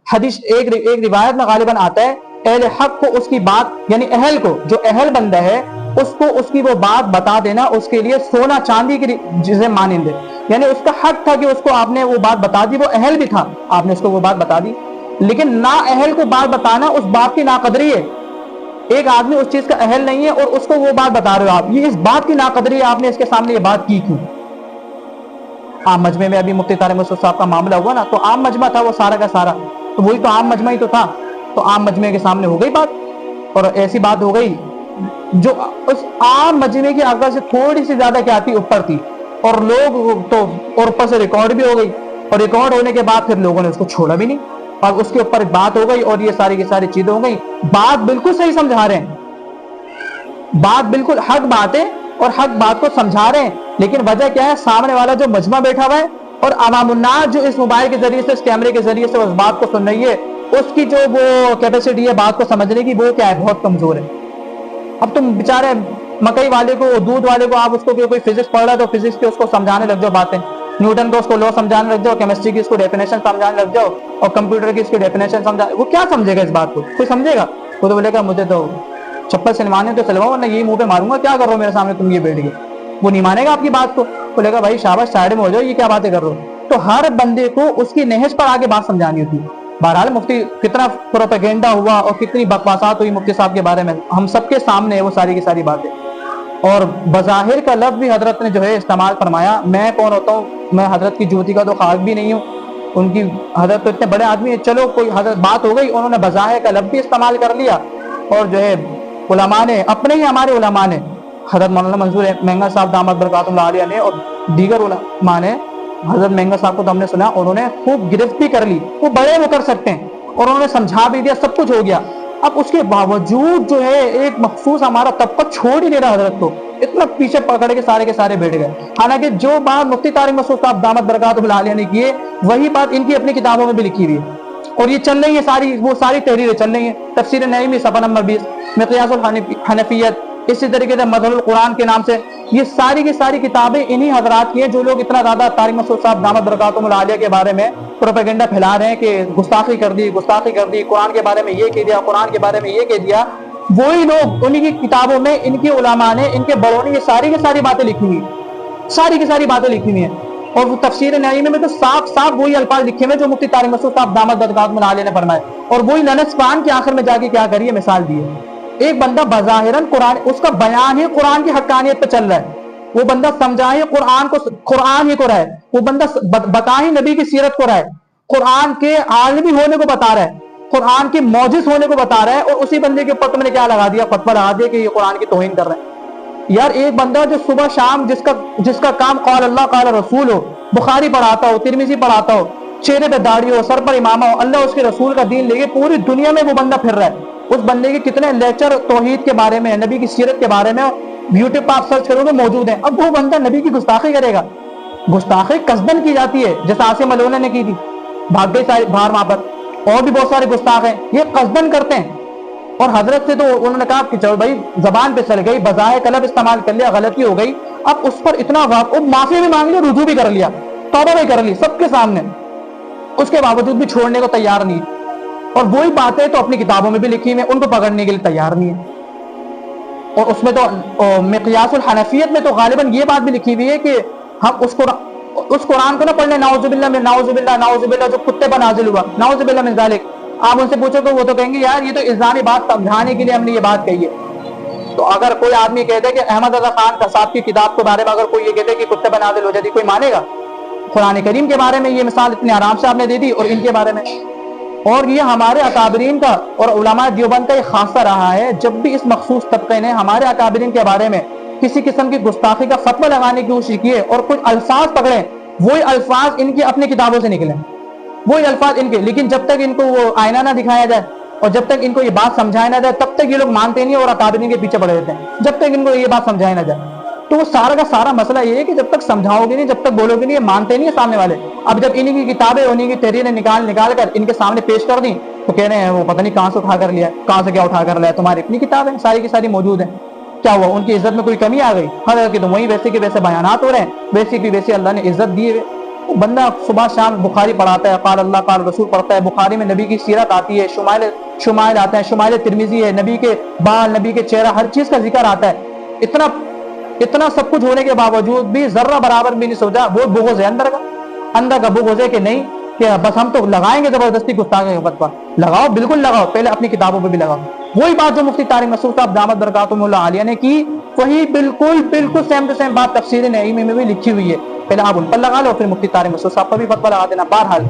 حدیث ایک روایت میں غالباً آتا ہے اہل حق کو اس کی بات، یعنی اہل کو، جو اہل بندہ ہے اس کو اس کی وہ بات بتا دینا اس کے لیے سونا چاندی کی چیزیں مانند ہے، یعنی اس کا حق تھا کہ اس کو آپ نے وہ بات بتا دی، وہ اہل بھی تھا، آپ نے اس کو وہ بات بتا دی۔ لیکن نا اہل کو بات بتانا اس بات کی ناقدری ہے۔ ایک آدمی اس چیز کا اہل نہیں ہے اور اس کو وہ بات بتا رہے ہو آپ، یہ اس بات کی ناقدری ہے، آپ نے اس کے سامنے یہ بات کی کیوں؟ عام مجمع میں ابھی مفتی طارق مسعود صاحب کا معاملہ ہوا نا، تو عام مجمع تھا وہ سارا کا سارا، تو وہی تو عام مجمع ہی تو تھا، تو عام مجمع کے سامنے ہو گئی بات، اور ایسی بات ہو گئی جو اس عام مجمع کی عقل سے تھوڑی سی زیادہ کیا تھی، اوپر تھی، اور لوگ تو اور اوپر سے ریکارڈ بھی ہو گئی، اور ریکارڈ ہونے کے بعد پھر لوگوں نے اس کو چھوڑا بھی نہیں، اور اس کے اوپر بات ہو گئی، اور یہ ساری کی ساری چیزیں ہو گئی۔ بات بالکل صحیح سمجھا رہے ہیں، بات بالکل حق بات ہے اور حق بات کو سمجھا رہے ہیں، لیکن وجہ کیا ہے؟ سامنے والا جو مجمع بیٹھا ہوا ہے اور عوام الناس جو اس موبائل کے ذریعے سے، اس کیمرے کے ذریعے سے اس بات کو سن رہی ہے، اس کی جو وہ کیپیسٹی ہے بات کو سمجھنے کی، وہ کیا ہے؟ بہت کمزور ہے۔ اب تم بیچارے مکئی والے کو، دودھ والے کو، آپ اس کو کوئی فزکس پڑھ رہا ہے تو فزکس کے اس کو سمجھانے لگ جاؤ باتیں، نیوٹن کو اس کو لا سمجھانے لگ جاؤ، کیمسٹری کی اس کو ڈیفینیشن سمجھانے لگ جاؤ، اور کمپیوٹر کی اس کی ڈیفینیشن سمجھا، وہ کیا سمجھے گا اس بات کو؟ کوئی سمجھے گا؟ وہ تو بولے گا مجھے تو چپل سلوانے تو سلواؤ ورنہ یہی منہ پہ ماروں گا، کیا کر رہے ہو میرے سامنے تم یہ بیٹھ گئے؟ وہ نہیں مانے گا آپ کی بات کو، بولے گا بھائی شاباش سائڈ میں ہو جاؤ، یہ کیا باتیں کر رہے ہو؟ تو ہر بندے کو اس کی نہج پر آگے بات سمجھانی ہوتی ہے۔ بہرحال مفتی کتنا پروپیگنڈا ہوا اور کتنی بکواسات ہوئی مفتی صاحب کے بارے میں، ہم سب کے سامنے ہے وہ ساری کی ساری باتیں، اور بظاہر کا لفظ بھی حضرت نے جو ہے استعمال فرمایا۔ میں کون ہوتا ہوں؟ میں حضرت کی جوتی کا تو خاک بھی نہیں ہوں، ان کی حضرت تو اتنے بڑے آدمی ہیں، چلو کوئی حضرت بات ہو گئی، انہوں نے بظاہر کا لفظ بھی استعمال کر لیا، اور جو ہے علماء نے، اپنے ہی ہمارے علماء نے، حضرت مولانا منظور مہنگا صاحب دامت برکاتہ اللہ علیہ نے اور دیگر علماء نے، حضرت مہنگا صاحب کو تو ہم نے سنا انہوں نے خوب گرفت بھی کر لی، وہ بڑے وہ کر سکتے ہیں، اور انہوں نے سمجھا بھی دیا، سب کچھ ہو گیا۔ اب اس کے باوجود جو ہے ایک مخصوص ہمارا طبقہ چھوڑ ہی نہیں رہا حضرت کو، اتنا پیچھے پکڑ کے سارے بیٹھ گئے، حالانکہ جو بات مفتی طارق مسعود صاحب دامت برکاتہ اللہ علیہ نے کی ہے وہی بات ان کی اپنی کتابوں میں بھی لکھی ہوئی ہے، اور یہ چل رہی ہے ساری، وہ ساری تحریریں چل رہی ہیں۔ تفسیر نعیمی صفحہ نمبر 20، مقیاس الحنفیت، اسی طریقے سے مظہر القرآن کے نام سے، یہ ساری کی ساری کتابیں انہی حضرات کی ہیں جو لوگ اتنا زیادہ طارق مسعود صاحب دامت برکاتہ اللہ علیہ کے بارے میں پروپیگنڈا پھیلا رہے ہیں کہ گستاخی کر دی، قرآن کے بارے میں یہ کہہ دیا، قرآن کے بارے میں یہ کہہ دیا، وہی لوگ انہی کی کتابوں میں، ان کے علماء نے، ان کے بڑوں نے یہ ساری کی ساری باتیں لکھی ہوئی، ساری کی ساری باتیں لکھی ہوئی ہیں، اور وہ تفسیر نعیمی میں تو صاف صاف وہی الفاظ لکھے ہوئے جو مفتی طارق مسعود صاحب دامت برکاتہ اللہ علیہ نے فرمائے، اور وہی لنس قرآن کے آخر میں جا کے کیا کریے مثال دی ہے۔ ایک بندہ بظاہراً قرآن، اس کا بیان ہی قرآن کی حقانیت پہ چل رہا ہے، وہ بندہ سمجھائے قرآن کو، قرآن ہی کو رہا ہے، وہ بندہ بتائے نبی کی سیرت کو رہا ہے، قرآن کے عالمی ہونے کو بتا رہا ہے، قرآن کے معجز ہونے کو بتا رہا ہے، اور اسی بندے کے اوپر تم نے کیا لگا دیا؟ فتویٰ لگا دیا کہ یہ قرآن کی توہین کر رہا ہے۔ یار ایک بندہ جو صبح شام جس کا کام قال اللہ قال رسول ہو، بخاری پڑھاتا ہو، ترمذی پڑھاتا ہو، چہرے پہ داڑھی ہو، سر پر امامہ ہو، اللہ اس کے رسول کا دین لے کے پوری دنیا میں وہ بندہ پھر رہا ہے، اس بندے کے کتنے لیکچر توحید کے بارے میں، نبی کی سیرت کے بارے میں یوٹیوب پر آپ سرچ کرو گے موجود ہیں۔ اب وہ بندہ نبی کی گستاخی کرے گا، گستاخی قصدن کی جاتی ہے، جیسے عاصم ملونے نے کی تھی، بھاگ گئی ساری باہر وہاں پر، اور بھی بہت سارے گستاخ ہیں، یہ قصدن کرتے ہیں۔ اور حضرت سے تو انہوں نے کہا کہ چلو بھائی زبان پہ چل گئی، بظاہر قلب استعمال کر لیا، غلطی ہو گئی، اب اس پر اتنا معافی بھی مانگ لی، رجوع بھی کر لیا، توبہ بھی کر لی سب کے سامنے، اس کے باوجود بھی چھوڑنے کو تیار نہیں، اور وہی باتیں تو اپنی کتابوں میں بھی لکھی ہوئی ہیں، ان کو پکڑنے کے لیے تیار نہیں ہے۔ اور اس میں تو مقیاس الحنفیت میں تو غالباً یہ بات بھی لکھی ہوئی ہے کہ ہم اس قرآن کو نہ پڑھ لیں، نعوذ باللہ جو کتے پر نازل ہوا، نعوذ باللہ من ذالک۔ آپ ان سے پوچھو تو وہ تو کہیں گے یار یہ تو الزامی بات سمجھانے کے لیے ہم نے یہ بات کہی ہے۔ تو اگر کوئی آدمی کہتے کہ احمد رضا خان صاحب کی کتاب کے بارے میں اگر کوئی یہ کہتے کہ کتے پر نازل ہو جاتی، کوئی مانے گا؟ قرآن کریم کے بارے میں یہ مثال اتنے آرام سے آپ نے دے دی، اور ان کے بارے میں، اور یہ ہمارے اکابرین کا اور علماء دیوبند کا یہ خاصہ رہا ہے، جب بھی اس مخصوص طبقے نے ہمارے اکابرین کے بارے میں کسی قسم کی گستاخی کا فتویٰ لگانے کی کوشش کی ہے اور کچھ الفاظ پکڑے، وہی الفاظ ان کی اپنی کتابوں سے نکلے، وہی الفاظ ان کے، لیکن جب تک ان کو وہ آئینہ نہ دکھایا جائے اور جب تک ان کو یہ بات سمجھایا نہ جائے تب تک یہ لوگ مانتے نہیں اور اکابرین کے پیچھے پڑے رہتے ہیں، جب تک ان کو یہ بات سمجھایا نہ جائے۔ تو وہ سارا کا سارا مسئلہ یہ ہے کہ جب تک سمجھاؤ گے نہیں، جب تک بولو گے نہیں، یہ مانتے نہیں سامنے والے۔ اب جب انہی کی کتابیں انہی کی تحریریں نکال کر ان کے سامنے پیش کر دیں تو کہہ رہے ہیں وہ پتہ نہیں کہاں سے اٹھا کر لیا، کہاں سے کیا اٹھا کر لیا، تمہاری اپنی کتابیں ساری کی ساری موجود ہیں، کیا ہوا؟ ان کی عزت میں کوئی کمی آ گئی؟ حضرت کے تو وہی ویسے کے ویسے بیانات ہو رہے ہیں، ویسے کی ویسے اللہ نے عزت دی ہے، بندہ صبح شام بخاری پڑھاتا ہے، قال اللہ قال رسول پڑھتا ہے، بخاری میں نبی کی سیرت آتی ہے، شمائل آتے ہیں، شمائل ترمذی ہے، نبی کے بال، نبی کے چہرہ، ہر چیز کا ذکر آتا ہے۔ اتنا سب کچھ ہونے کے باوجود بھی ذرہ برابر بھی نہیں سوچا، وہ بغض ہے اندر کا بغض ہے کہ نہیں، کہ بس ہم تو لگائیں گے زبردستی گستاخی غیبت پر۔ لگاؤ، بالکل لگاؤ، پہلے اپنی کتابوں پہ بھی لگاؤ۔ وہی بات جو مفتی طارق مسعود صاحب دامت برکاتہم اللہ عالیہ نے کی، وہی بالکل سیم ٹو سیم بات تفسیر نعیمی میں بھی لکھی ہوئی ہے۔ پہلے آپ ان پر لگا لو، پھر مفتی طارق مسعود صاحب پر بھی فتویٰ لگا دینا۔ بہرحال